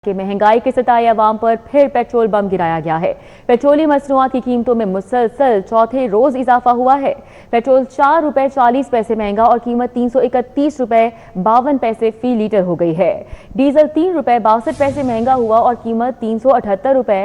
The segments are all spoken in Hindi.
कि महंगाई के सताए अवाम पर फिर पेट्रोल बम गिराया गया है। पेट्रोलियम मसनूआत की कीमतों में मुसलसल चौथे रोज इजाफा हुआ है। पेट्रोल 4 रुपए 40 पैसे महंगा और कीमत 331 रुपए 52 पैसे फी लीटर हो गई है। डीजल 3 रुपए 62 पैसे महंगा हुआ और कीमत 378 रुपए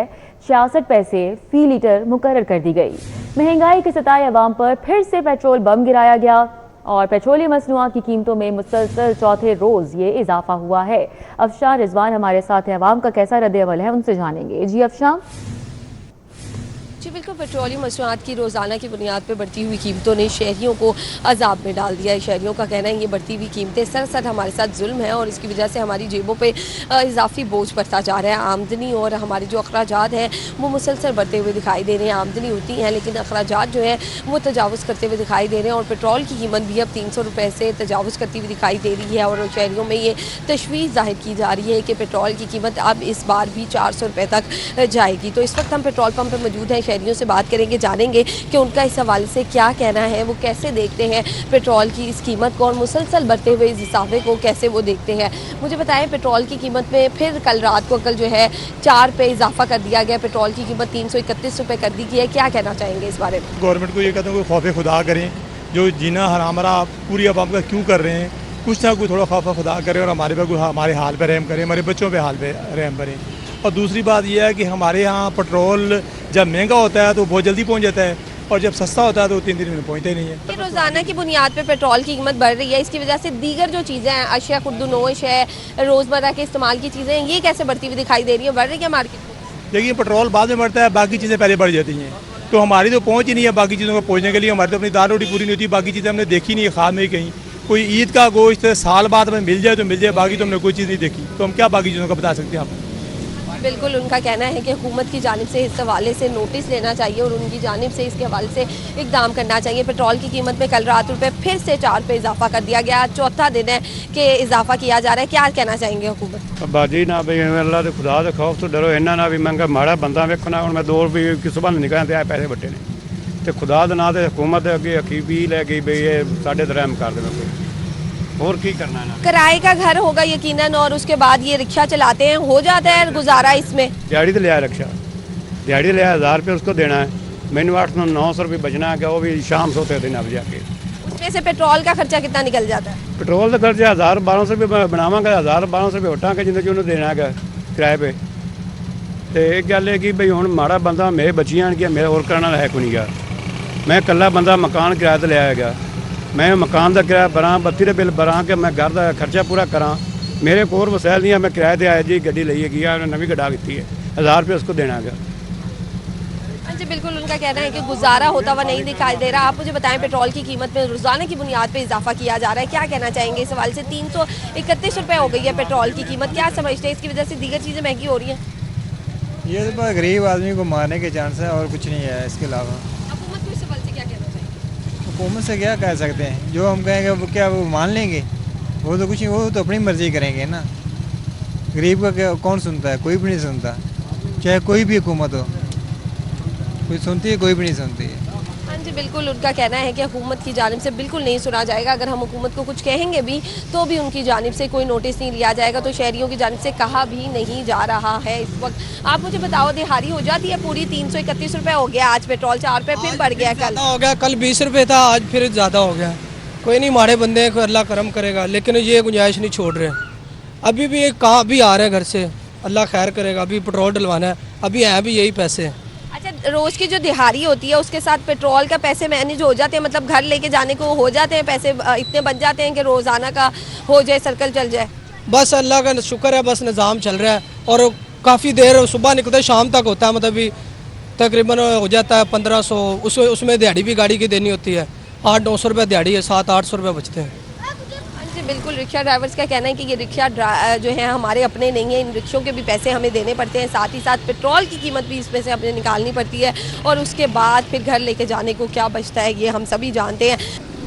66 पैसे फी लीटर मुकर्रर कर दी गई। महंगाई के सताए अवाम पर फिर से पेट्रोल बम गिराया गया और पेट्रोलियम मसनूआत की कीमतों में मुसलसल चौथे रोज ये इजाफा हुआ है। अफशां रिजवान हमारे साथ है, अवाम का कैसा रद्द-ए-अमल है उनसे जानेंगे। जी अफशां। जी बिल्कुल, पेट्रोलियम मसनूआत की रोज़ाना की बुनियाद पर बढ़ती हुई कीमतों ने शहरियों को अजाब में डाल दिया है। शहरियों का कहना है ये बढ़ती हुई कीमतें सरसर हमारे साथ जुल्म है और इसकी वजह से हमारी जेबों पे इजाफी बोझ बढ़ता जा रहा है। आमदनी और हमारे जो अखराजात हैं वो मुसलसल बढ़ते हुए दिखाई दे रहे हैं। आमदनी होती है लेकिन अखराजात जो है वो तजावुज़ करते हुए दिखाई दे रहे हैं और पेट्रोल की कीमत भी अब 300 रुपये से तजावुज़ करती हुई दिखाई दे रही है और शहरियों में ये तशवीश जाहिर की जा रही है कि पेट्रोल की कीमत अब इस बार भी 400 रुपये तक जाएगी। तो इस वक्त हम पेट्रोल पंप पर मौजूद हैं, शहरियों से बात करेंगे, जानेंगे कि उनका इस हवाले से क्या कहना है, वो कैसे देखते हैं पेट्रोल की इस कीमत को और मुसलसल बढ़ते हुए इस इजाफे को कैसे वो देखते हैं। मुझे बताएं, पेट्रोल की कीमत में फिर कल रात को जो है 4 पे इजाफा कर दिया गया, पेट्रोल की कीमत 331 रुपये कर दी गई है, क्या कहना चाहेंगे इस बारे में? गवर्नमेंट को ये कहता हूँ खौफ खुदा करें, जो जीना हरामरा पूरी आवाम का क्यों कर रहे हैं, कुछ ना कुछ थोड़ा खौफ खुदा करें और हमारे हाल पर रहम करें, हमारे बच्चों पे हाल पे रहम करें। और दूसरी बात यह है कि हमारे यहाँ पेट्रोल जब महंगा होता है तो बहुत जल्दी पहुँच जाता है और जब सस्ता होता है तो 3 दिन में पहुँचते नहीं है। रोज़ाना की बुनियाद पे पेट्रोल की कीमत बढ़ रही है, इसकी वजह से दीगर जो चीज़ें हैं, अशिया खुर्दनोश है, रोज़मर्रा के इस्तेमाल की चीज़ें हैं, ये कैसे बढ़ती हुई दिखाई दे रही है? बढ़ रही है मार्केट में? देखिए, पेट्रोल बाद में बढ़ता है, बाकी चीज़ें पहले बढ़ जाती हैं, तो हमारी तो पहुँच ही नहीं है बाकी चीज़ों को पहुँचने के लिए। हमारी तो अपनी दाल रोटी पूरी नहीं होती, बाकी चीज़ें हमने देखी नहीं है ख्वाब में कहीं। कोई ईद का गोश्त साल बाद हमें मिल जाए तो मिल जाए, बाकी तो हमने कोई चीज़ नहीं देखी, तो हम क्या बाकी चीज़ों का बता सकते हैं आप? बिल्कुल, उनका कहना है कि हुकूमत की जानिब से इस हवाले से नोटिस लेना चाहिए और उनकी जानिब से इसके हवाले से इकदाम करना चाहिए। पेट्रोल की कीमत में कल रात रुपये फिर से 4 पे इजाफा कर दिया गया, चौथा दिन है कि इजाफा किया जा रहा है, क्या कहना चाहेंगे हुकूमत? बाजी ना भाई अल्लाह के खुदा के खौफ तो डरो, इन्ना ना भी महंगा माड़ा बंदा वेखना। हुण मैं 2 रुपये की सुबह निकलिया तो पैसे बटे ने, तो खुदा के ना तो हुकूमत अगे अकीबी लै गई बई ये साढ़े दरहम कर देना, कोई और की करना है। किराए का घर होगा यकीनन और उसके बाद ये रिक्शा चलाते हैं, हो जाता है गुजारा इसमें? दिहाड़ी तो लिया रिक्शा, दिहाड़ी लिया 1000 रुपये उसको देना है, मैंने 800-900 रुपये बचना है, वो भी शाम सोते दिन अब जाके। उसमें से पेट्रोल का खर्चा कितना निकल जाता है? पेट्रोल का खर्चा 1000-1200 रुपये बनावांगे, 1000-1200 रुपये वटांगे जिन्हें जो उन्हें देना है किराए पे। तो एक गल है कि भाई हूँ माड़ा बंदा मेरे बच्चियां कि मेरे और करना है कोई नहीं गा, मैं कला बंदा मकान किराए तो लिया है, मैं मकान का किराया भरा, बत्ती के बिल भरा कि मैं घर का खर्चा पूरा करा, मेरे को और वसैल नहीं है, मैं किराए पर आया जी गड्डी लई है, नवी गड्ढा की है, 1000 रुपये उसको देना है। जी बिल्कुल, उनका कहना है कि गुजारा होता हुआ नहीं दिखाई दे रहा। आप मुझे बताएं, पेट्रोल की कीमत में रोज़ाना की बुनियाद पे इजाफा किया जा रहा है, क्या कहना चाहेंगे इस सवाल से? 331 रुपये हो गई है पेट्रोल की कीमत, क्या समझते हैं इसकी वजह से दीगर चीज़ें महंगी हो रही हैं? ये तो गरीब आदमी को मारने के चांस है और कुछ नहीं है इसके अलावा। हुकूमत को इस सवाल से क्या कहना चाहिए? हुकूमत से क्या कह सकते हैं, जो हम कहेंगे वो क्या वो मान लेंगे? वो तो कुछ नहीं, वो तो अपनी मर्जी करेंगे ना। गरीब का क्या कौन सुनता है? कोई भी नहीं सुनता, चाहे कोई भी हुकूमत हो, कोई सुनती है, कोई भी नहीं सुनती है। हाँ जी बिल्कुल, उनका कहना है कि हुकूमत की जानिब से बिल्कुल नहीं सुना जाएगा। अगर हम हुकूमत को कुछ कहेंगे भी तो भी उनकी जानिब से कोई नोटिस नहीं लिया जाएगा, तो शहरियों की जानिब से कहा भी नहीं जा रहा है इस वक्त। आप मुझे बताओ, दिहाड़ी हो जाती है पूरी? 331 रुपये हो गया आज पेट्रोल, 4 पे फिर बढ़ गया, कल हो गया, कल 20 रुपये था, आज फिर ज़्यादा हो गया। कोई नहीं, माड़े बंदे हैं, कोई अल्लाह करम करेगा, लेकिन ये गुंजाइश नहीं छोड़ रहे। अभी भी एक कहाँ अभी आ रहे हैं घर से, अल्लाह खैर करेगा, अभी पेट्रोल डलवाना है, अभी हैं भी यही पैसे। अच्छा, रोज़ की जो दिहाड़ी होती है उसके साथ पेट्रोल का पैसे मैनेज हो जाते हैं, मतलब घर लेके जाने को हो जाते हैं पैसे, इतने बच जाते हैं कि रोज़ाना का हो जाए, सर्कल चल जाए? बस अल्लाह का शुक्र है, बस निज़ाम चल रहा है और काफ़ी देर सुबह निकलते शाम तक होता है, मतलब भी तकरीबन हो जाता है 1500, उसमें दिहाड़ी भी गाड़ी की देनी होती है, 800-900 रुपये दिहाड़ी है, 700-800 रुपये बचते हैं। जी बिल्कुल, रिक्शा ड्राइवर्स का कहना है कि ये रिक्शा जो है हमारे अपने नहीं है, इन रिक्शों के भी पैसे हमें देने पड़ते हैं, साथ ही साथ पेट्रोल की कीमत भी इसमें से हमें निकालनी पड़ती है और उसके बाद फिर घर लेके जाने को क्या बचता है ये हम सभी जानते हैं।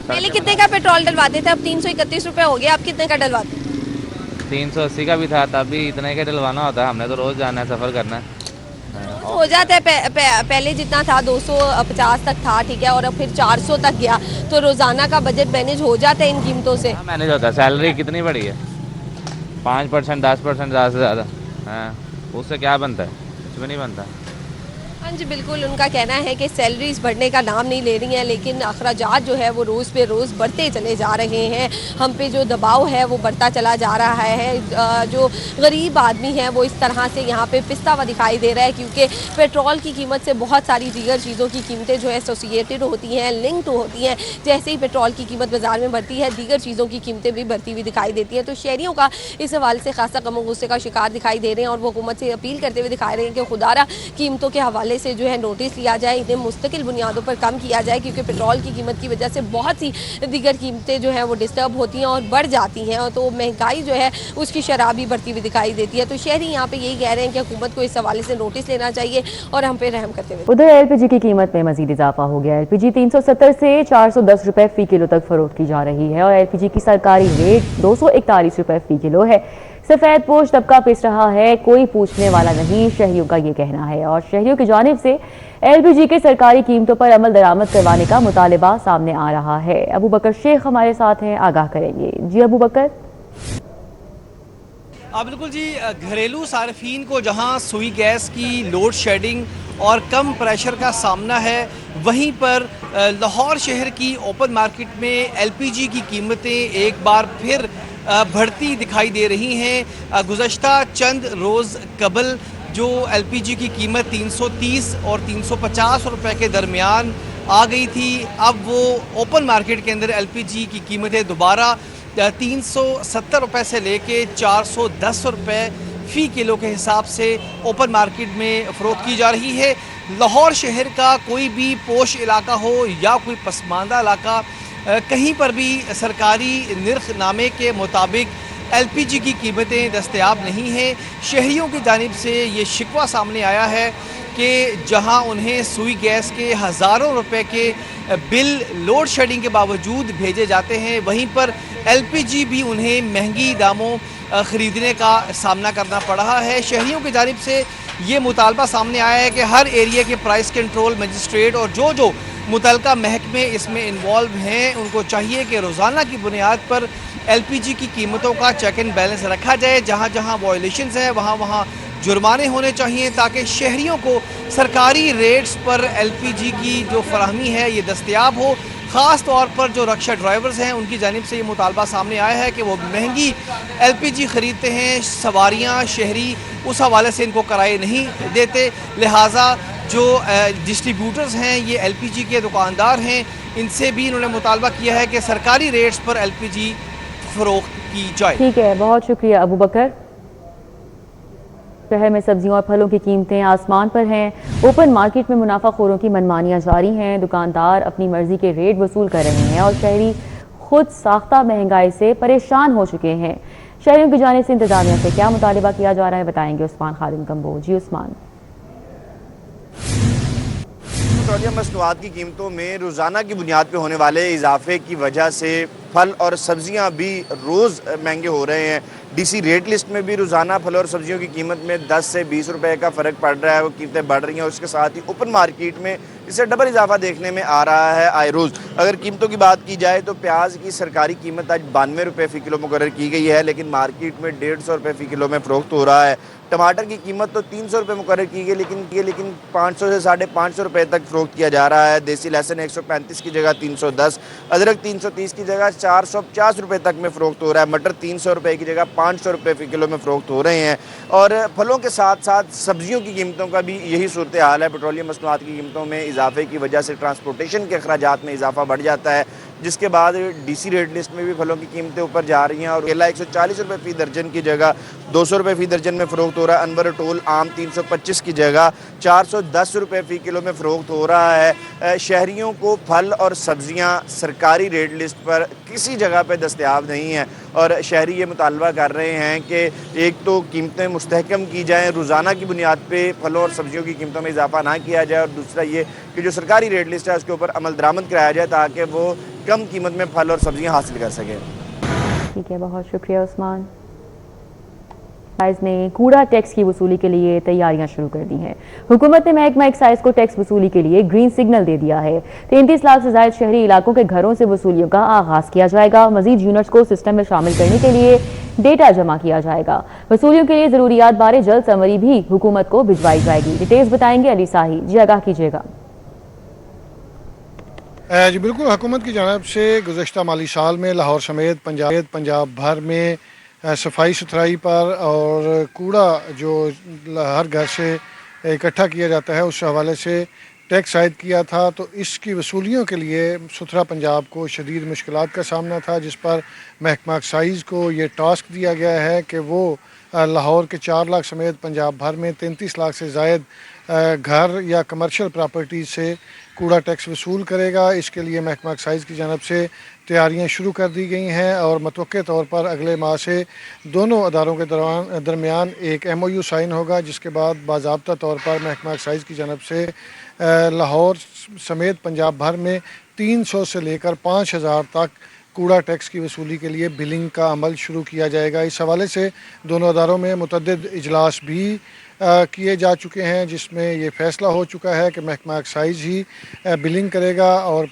पहले कितने का पेट्रोल डलवाते थे, अब 331 रुपये हो गया, अब कितने का डलवाते हैं? 380 का भी था, तब भी इतने का डलवाना होता है, हमने तो रोज़ जाना है, सफ़र करना है। हो जाता है, पहले जितना था 250 तक था, ठीक है, और अब फिर 400 तक गया, तो रोज़ाना का बजट मैनेज हो जाता है इन कीमतों से? मैनेज होता है। सैलरी कितनी बड़ी है? 5%, 10% ज़्यादा से ज़्यादा। हाँ, उससे क्या बनता है? कुछ भी नहीं बनता। हाँ जी, बिल्कुल उनका कहना है कि सैलरीज बढ़ने का नाम नहीं ले रही हैं, लेकिन अखराजात जो है वो रोज़ पे रोज़ बढ़ते चले जा रहे हैं। हम पे जो दबाव है वो बढ़ता चला जा रहा है। जो गरीब आदमी है वो इस तरह से यहाँ पे पिसता हुआ दिखाई दे रहा है, क्योंकि पेट्रोल की कीमत से बहुत सारी दीगर चीज़ों की कीमतें जो है एसोसिएटेड होती हैं, लिंक्ड होती हैं। जैसे ही पेट्रोल की कीमत बाज़ार में बढ़ती है, दीगर चीज़ों की कीमतें भी बढ़ती हुई दिखाई देती हैं। तो शहरियों का इस हवाले से खासा गम गुस्से का शिकार दिखाई दे रहे हैं और वो हुकूमत से अपील करते हुए दिखाई रहे हैं कि खुदारा कीमतों के हवाले से जो है नोटिस लिया जाए, इन्हें मुस्तकिल बुनियादों पर कम किया जाए, क्योंकि पेट्रोल की कीमत की वजह से बहुत सी दीगर कीमतें जो हैं वो डिस्टर्ब होती हैं और बढ़ जाती हैं, और तो महंगाई जो है उसकी शरह भी बढ़ती हुई दिखाई देती है। तो शहरी यहाँ पे यही कह रहे हैं कि हुकूमत को इस हवाले से नोटिस लेना चाहिए और हम पे रहम करते हुए। उधर एलपीजी की कीमत में मजीद इजाफा हो गया। एलपीजी 370 से 410 रुपए फी किलो तक फरोख्त की जा रही है और एलपीजी की सरकारी रेट 241 रुपए फी किलो है। सफेद पोश तबका पिस रहा है, कोई पूछने वाला नहीं, शहरियों का ये कहना है। और शहरियों की जानिब से एलपीजी के सरकारी कीमतों पर अमल दरामद करवाने का मुतालिबा सामने आ रहा है। अबू बकर शेख हमारे साथ हैं, आगाह करेंगे। जी अबू बकर। बिल्कुल जी, घरेलू सार्फिन को जहां सुई गैस की लोड शेडिंग और कम प्रेशर का सामना है, वहीं पर लाहौर शहर की ओपन मार्केट में एलपीजी की कीमतें एक बार फिर बढ़ती दिखाई दे रही हैं। गुज़श्ता चंद रोज़ कबल जो एलपीजी की कीमत 330 और 350 रुपए के दरमियान आ गई थी, अब वो ओपन मार्केट के अंदर एलपीजी की कीमतें दोबारा 370 रुपए से लेके 410 रुपए फ़ी किलो के हिसाब से ओपन मार्केट में फ़रोख्त की जा रही है। लाहौर शहर का कोई भी पोश इलाका हो या कोई पसमानदा इलाका, कहीं पर भी सरकारी निर्खनामे के मुताबिक एलपीजी की कीमतें दस्तयाब नहीं हैं। शहरियों की जानिब से ये शिकवा सामने आया है कि जहां उन्हें सुई गैस के हज़ारों रुपए के बिल लोड शेडिंग के बावजूद भेजे जाते हैं, वहीं पर एलपीजी भी उन्हें महंगी दामों ख़रीदने का सामना करना पड़ रहा है। शहरियों की जानिब से ये मुतालबा सामने आया है कि हर एरिया के प्राइस कंट्रोल मजिस्ट्रेट और जो मुतलका महकमे इसमें इन्वॉल्व हैं, उनको चाहिए कि रोज़ाना की बुनियाद पर एलपीजी की कीमतों का चेक एंड बैलेंस रखा जाए। जहाँ जहाँ वायलेशंस हैं वहाँ जुर्माने होने चाहिए, ताकि शहरियों को सरकारी रेट्स पर एलपीजी की जो फराहमी है ये दस्तयाब हो। ख़ास तौर पर जो रक्षा ड्राइवर्स हैं उनकी जानिब से ये मुतालबा सामने आया है कि वो महंगी एलपीजी ख़रीदते हैं, सवारियाँ शहरी उस हवाले से इनको किराए नहीं देते। लिहाजा जो डिस्ट्रीब्यूटर्स हैं, ये एलपीजी के दुकानदार हैं, इनसे भी इन्होंने मुतालबा किया है कि सरकारी रेट्स पर एलपीजी फ़रोख्त की जाए। ठीक है, बहुत शुक्रिया अबू बकर। शहर में सब्जियों और फलों की कीमतें आसमान पर हैं। ओपन मार्केट में मुनाफाखोरों की मनमानियां जारी हैं। दुकानदार अपनी मर्जी के रेट वसूल कर रहे हैं और शहरी खुद साख्ता महंगाई से परेशान हो चुके हैं। शहरियों की जानिब से इंतजामिया से क्या मुतालिबा किया जा रहा है, बताएंगे उस्मान खादिम कंबोज। जी उस्मान। पेट्रोलियम मसनूआत की कीमतों में रोज़ाना की बुनियाद पर होने वाले इजाफे की वजह से फल और सब्जियां भी रोज़ महंगे हो रहे हैं। डीसी रेट लिस्ट में भी रोज़ाना फल और सब्जियों की कीमत में 10 से 20 रुपए का फ़र्क पड़ रहा है, वो कीमतें बढ़ रही हैं। और उसके साथ ही ओपन मार्केट में इससे डबल इजाफा देखने में आ रहा है आए रोज़। अगर कीमतों की बात की जाए तो प्याज की सरकारी कीमत आज 92 रुपये फ़ी किलो मुकर्रर की गई है, लेकिन मार्केट में 150 रुपये फ़ी किलो में फ़रोख्त हो रहा है। टमाटर की कीमत तो 300 रुपये मुकर्रर की गई, लेकिन 500 से 550 रुपये तक फ़रोख्त किया जा रहा है। देसी लहसुन 135 की जगह 310, अदरक 330 की जगह 450 रुपये तक में फ़रोख्त हो रहा है। मटर 300 रुपये की जगह 500 रुपये फ़ी किलो में फ़रोख्त हो रहे हैं। और फलों के साथ साथ सब्जियों की कीमतों का भी यही सूरत हाल है। पेट्रोलियम मसनूआत की कीमतों में इजाफे की वजह से ट्रांसपोर्टेशन के अखराजात में इजाफा बढ़ जाता है, जिसके बाद डीसी रेट लिस्ट में भी फलों की कीमतें ऊपर जा रही हैं। और केला 140 रुपये फ़ी दर्जन की जगह 200 रुपये फ़ी दर्जन में फ़रोख्त हो रहा है। अनवर टोल आम 325 की जगह 410 रुपये फ़ी किलो में फ़रोख्त हो रहा है। शहरियों को फल और सब्जियां सरकारी रेट लिस्ट पर किसी जगह पे दस्तयाब नहीं हैं और शहरी ये मुतालबा कर रहे हैं कि एक तो कीमतें मुस्तहकम की जाएँ, रोज़ाना की बुनियाद पे फलों और सब्जियों की कीमतों में इजाफा ना किया जाए, और दूसरा ये कि जो सरकारी रेट लिस्ट है उसके ऊपर अमल दरामद कराया जाए ताकि वो कम कीमत में फल और सब्जियां हासिल कर सकें। ठीक है, बहुत शुक्रिया उस्मान। एक्साइज ने कूड़ा टैक्स की वसूली के लिए तैयारियां शुरू कर दी हैं। हुकूमत ने महकमा एक्साइज को टैक्स वसूली के लिए ग्रीन सिग्नल दे दिया है। 33 लाख से ज्यादा शहरी इलाकों के घरों से वसूलियों का आगाज किया जाएगा। मजीद यूनिट्स को सिस्टम में शामिल करने के लिए डेटा जमा किया जाएगा। वसूलियों के लिए जरूरियात बारे जल्द समरी भी हुकूमत को भिजवाई जाएगी। डिटेल्स बताएंगे अली साही जी, आगाह कीजिएगा। जी बिल्कुल, हुकूमत की जानब से गुज़श्ता माली साल में लाहौर समेत पंजाब भर में सफाई सुथराई पर और कूड़ा जो हर घर से इकट्ठा किया जाता है उस हवाले से टैक्स आयद किया था। तो इसकी वसूलियों के लिए सुथरा पंजाब को शदीद मुश्किलात का सामना था, जिस पर महकमा एक्साइज़ को ये टास्क दिया गया है कि वो लाहौर के 4 लाख समेत पंजाब भर में 33 लाख से ज़ायद घर या कमर्शियल प्रॉपर्टी से कूड़ा टैक्स वसूल करेगा। इसके लिए महकमा एक्साइज़ की जानब से तैयारियां शुरू कर दी गई हैं और मतवक्के तौर पर अगले माह से दोनों अदारों के दरमियान एक MOU साइन होगा, जिसके बाद बाज़ाब्ता तौर पर महकमा एक्साइज़ की जानब से लाहौर समेत पंजाब भर में 300 से लेकर 5000 तक कूड़ा टैक्स की वसूली के लिए बिलिंग का अमल शुरू किया जाएगा। इस हवाले से दोनों अदारों में मुतअद्दिद इजलास भी किए जा चुके हैं, जिसमें ये फ़ैसला हो चुका है कि महकमा एक्साइज़ ही बिलिंग करेगा और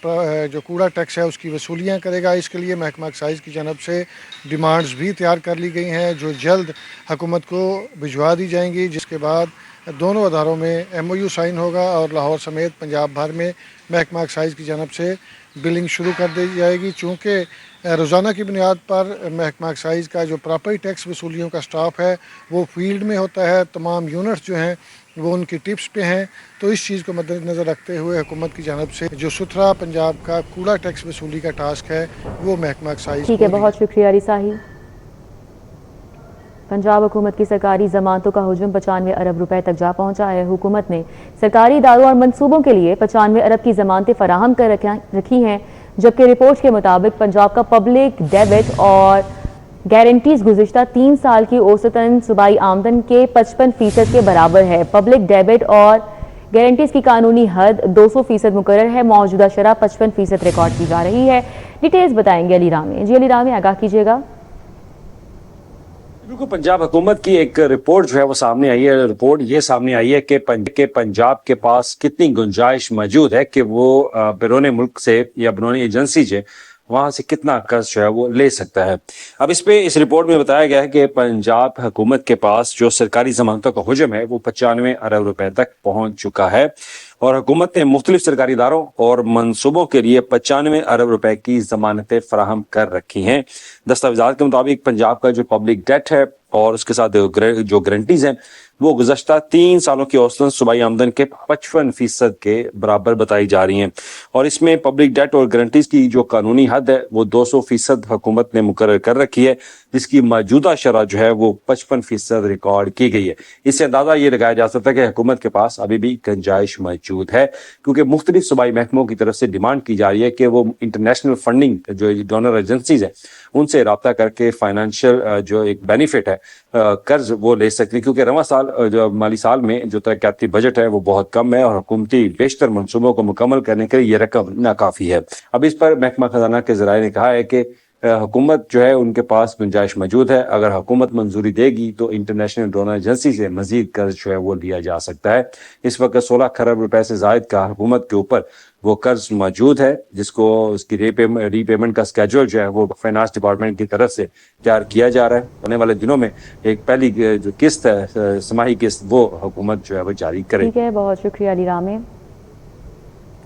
जो कूड़ा टैक्स है उसकी वसूलियाँ करेगा। इसके लिए महकमा एक्साइज़ की जानब से डिमांड्स भी तैयार कर ली गई हैं, जो जल्द हुकूमत को भिजवा दी जाएंगी, जिसके बाद दोनों अदारों में MOU साइन होगा और लाहौर समेत पंजाब भर में महकमा एक्साइज़ की जानब से बिलिंग शुरू कर दी जाएगी। चूँकि रोज़ाना की बुनियाद पर महकमा एक्साइज़ का जो प्रॉपर्टी टैक्स वसूलियों का स्टाफ है वो फील्ड में होता है, तमाम यूनिट्स जो हैं वो उनकी टिप्स पे हैं। तो इस चीज़ को मद्देनज़र रखते हुए हुकूमत की जानब से जो सुथरा पंजाब का कूड़ा टैक्स वसूली का टास्क है वो महकमा एक्साइज़। ठीक है, बहुत शुक्रिया अली साही। पंजाब हुकूमत की सरकारी जमानतों का हुजूम 95 अरब रुपए तक जा पहुंचा है। हुकूमत ने सरकारी इदारों और मनसूबों के लिए 95 अरब की जमानतें फराहम कर रखी हैं, जबकि रिपोर्ट के मुताबिक पंजाब का पब्लिक डेबिट और गारंटीज गुज़िश्ता 3 साल की औसतन सूबाई आमदन के 55% के बराबर है। पब्लिक डेबिट और गारंटीज की कानूनी हद 200% मुकर्रर है। मौजूदा शरह 55% रिकॉर्ड की जा रही है। डिटेल्स बताएंगे अली रामे जी। अली रामे, आगाह कीजिएगा। बिल्कुल, पंजाब हुकूमत की एक रिपोर्ट जो है वो सामने आई है। रिपोर्ट ये सामने आई है कि पंजाब के पास कितनी गुंजाइश मौजूद है कि वो बैरून मुल्क से या बैरून एजेंसी से वहां से कितना कर्ज जो है वो ले सकता है। अब इस रिपोर्ट में बताया गया है कि पंजाब हुकूमत के पास जो सरकारी जमानतों का हुजम है वो 95 अरब रुपए तक पहुंच चुका है और हुकूमत ने मुख्तलिफ सरकारी इदारों और मनसूबों के लिए 95 अरब रुपए की जमानतें फराहम कर रखी हैं। दस्तावेजात के मुताबिक पंजाब का जो पब्लिक डेट है और उसके साथ जो गारंटीज हैं वो गुज़श्ता 3 सालों की औसतन सूबाई आमदन के 55% के बराबर बताई जा रही हैं और इसमें पब्लिक डेट और गारंटीज की जो कानूनी हद है वो 200% हुकूमत ने मुकर्रर कर रखी है, जिसकी मौजूदा शरह जो है वो 55% रिकॉर्ड की गई है। इससे अंदाजा ये लगाया जा सकता है कि हुकूमत के पास अभी भी गुंजाइश मौजूद है, क्योंकि मुख्तलिफ सूबाई महकमों की तरफ से डिमांड की जा रही है कि वो इंटरनेशनल फंडिंग जो डोनर एजेंसीज है उनसे रब्ता करके फाइनेंशियल जो एक बेनिफिट है कर्ज वो ले सकती है, क्योंकि रवां साल जो माली साल में जो तरक्याती बजट है वो बहुत कम है और हुकूमती बेशतर मंसूबों को मुकम्मल करने के लिए ये रकम नाकाफी है। अब इस पर महकमा खजाना के ज़राए ने कहा है कि हुकूमत जो है उनके पास गुंजाइश मौजूद है। अगर हुकूमत मंजूरी देगी तो इंटरनेशनल डोनर एजेंसी से मजीद कर्ज जो है वो लिया जा सकता है। इस वक्त 16 खरब रुपए से जायद का हुकूमत के ऊपर वो कर्ज मौजूद है, जिसको उसकी रीपेमेंट का स्केड्यूल जो है वो फाइनेंस डिपार्टमेंट की तरफ से तैयार किया जा रहा है। आने वाले दिनों में एक पहली जो किस्त है समाही किस्त वो हुकूमत जो है वो जारी करेगी। ठीक है, बहुत शुक्रिया अली रामे।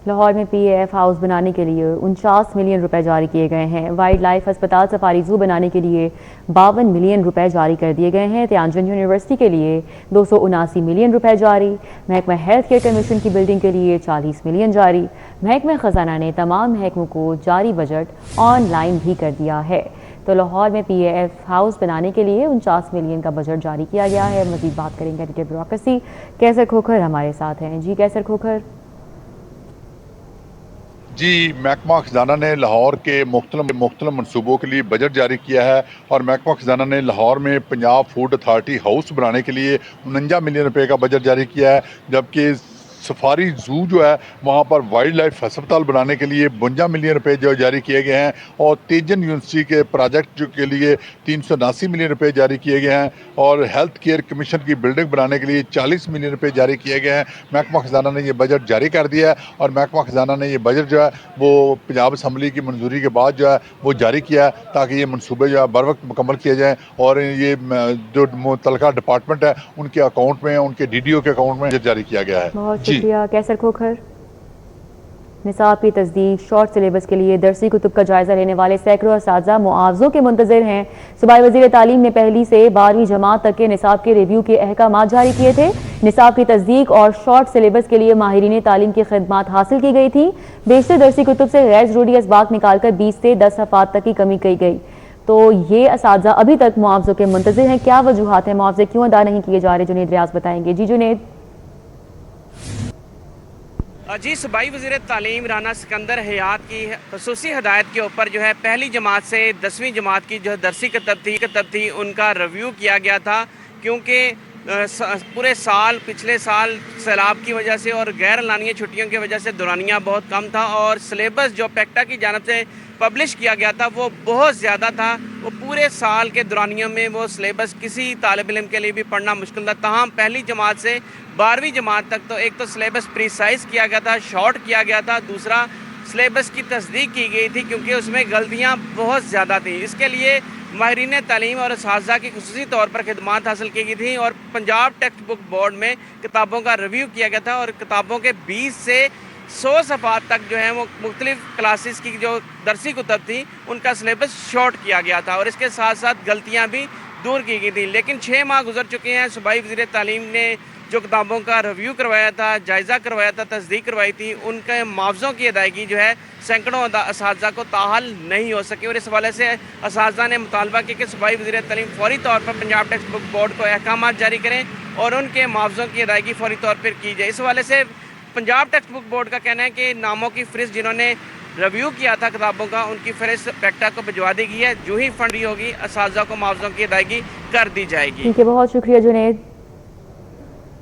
लाहौर में PAF हाउस बनाने के लिए 49 मिलियन रुपए जारी किए गए हैं। वाइल्ड लाइफ अस्पताल सफारी जू बनाने के लिए 52 मिलियन रुपए जारी कर दिए गए हैं। त्यानजंग यूनिवर्सिटी के लिए 279 मिलियन रुपए जारी। महकमा हेल्थ केयर कमीशन की बिल्डिंग के लिए 40 मिलियन जारी। महकमा खजाना ने तमाम महकमों को जारी बजट ऑनलाइन भी कर दिया है। तो लाहौर में PAF हाउस बनाने के लिए 49 मिलियन का बजट जारी किया गया है। मजीद बात करेंगे एडिटर ब्यूरोक्रेसी कैसर खोखर हमारे साथ हैं। जी कैसर खोखर। जी, महकमा खजाना ने लाहौर के मुख्तलिफ मनसूबों के लिए बजट जारी किया है और महकमा खजाना ने लाहौर में पंजाब फूड अथॉरिटी हाउस बनाने के लिए 49 मिलियन रुपए का बजट जारी किया है, जबकि सफारी जू जो है वहाँ पर वाइल्ड लाइफ अस्पताल बनाने के लिए 52 मिलियन रुपए जो जारी किए गए हैं और तेजन यूनिवर्सिटी के प्रोजेक्ट जो के लिए 379 मिलियन रुपए जारी किए गए हैं और हेल्थ केयर कमीशन की बिल्डिंग बनाने के लिए 40 मिलियन रुपए जारी किए गए हैं। महकमा खजाना ने ये बजट जारी कर दिया है और महकमा खजाना ने ये बजट जो है वो पंजाब असम्बली की मंजूरी के बाद जो है वो जारी किया है ताकि ये मनसूबे जो है बर वक्त मुकम्मल किए जाएँ और ये जो मुतलका डिपार्टमेंट है उनके अकाउंट में, उनके DDO के अकाउंट में जारी किया गया है। बहुत शुक्रिया कैसर खोखर। निसाब की तस्दीक शॉर्ट सिलेबस के लिए दरसी कुतुब का जायजा लेने वाले सैकड़ों असातिज़ा मुआवजों के मुंतज़िर हैं। सूबाई वज़ीर तालीम ने पहली से 12वीं जमात तक के निसाब के रिव्यू के अहकाम जारी किए थे। निसाब की तस्दीक और शॉर्ट सिलेबस के लिए माहिरीन तालीम की खिदमात हासिल की गई थी। बेशतर दरसी कुतुब से गैर ज़रूरी असबाक निकालकर 20 से 10 सफ़ात तक की कमी की गई। तो ये असातिज़ा अभी तक मुआवजों के मुंतज़िर हैं। क्या वजूहात हैं, मुआवजे क्यों अदा नहीं किए जा रहे, जुनैद रियाज बताएंगे। जी जुनैद। जी, सूबाई वज़ीर तालीम राना सिकंदर हयात की ख़ुसूसी हदायत के ऊपर जो है पहली जमात से 10वीं जमात की जो दरसी किताब थी उनका रिव्यू किया गया था, क्योंकि पूरे साल पिछले साल सैलाब की वजह से और गैर एलानिया छुट्टियों की वजह से दौरानिया बहुत कम था और सिलेबस जो पैक्टा की जानब से पब्लिश किया गया था वो बहुत ज़्यादा था। वो पूरे साल के दौरानियों में वो सिलेबस किसी तालिब इल्म के लिए भी पढ़ना मुश्किल था। तमाम पहली जमात से 12वीं जमात तक तो एक तो सिलेबस प्रीसाइज किया गया था, शॉर्ट किया गया था, दूसरा सिलेबस की तस्दीक की गई थी क्योंकि उसमें गलतियाँ बहुत ज़्यादा थी। इसके लिए माहिरीन तालीम और असातिज़ा की खुसूसी तौर पर खिदमात हासिल की गई थी और पंजाब टेक्स्ट बुक बोर्ड में किताबों का रिव्यू किया गया था और किताबों के 20 से 100 सफ़ात तक जो है वो मुख्तलिफ क्लासेस की जो दरसी कुतब थी उनका सिलेबस शॉर्ट किया गया था और इसके साथ साथ गलतियाँ भी दूर की गई थी। लेकिन 6 माह गुजर चुके हैं, सूबाई वज़ीर तालीम ने जो किताबों का रिव्यू करवाया था, जायज़ा करवाया था, तस्दीक करवाई थी, उनके मुआवज़ों की अदायगी जो है सैकड़ों असातिज़ा को ताहाल नहीं हो सकी और इस हवाले से असातिज़ा ने मुतालबा किया कि सूबाई वज़ीर तालीम फौरी तौर पर पंजाब टेक्स्ट बुक बोर्ड को अहकाम जारी करें और उनके मुआवज़ों की अदायगी फौरी तौर पर की जाए। इस हवाले से पंजाब टेक्स्ट बुक बोर्ड का कहना है कि नामों की फ़हरिस्त जिन्होंने रिव्यू किया था किताबों का उनकी फ़हरिस्त पैक्टा को भिजवा दी गई है। जो ही फंड होगी असातिज़ा को मुआवज़ों की अदायगी कर दी जाएगी। ठीक है, बहुत शुक्रिया जुनैद।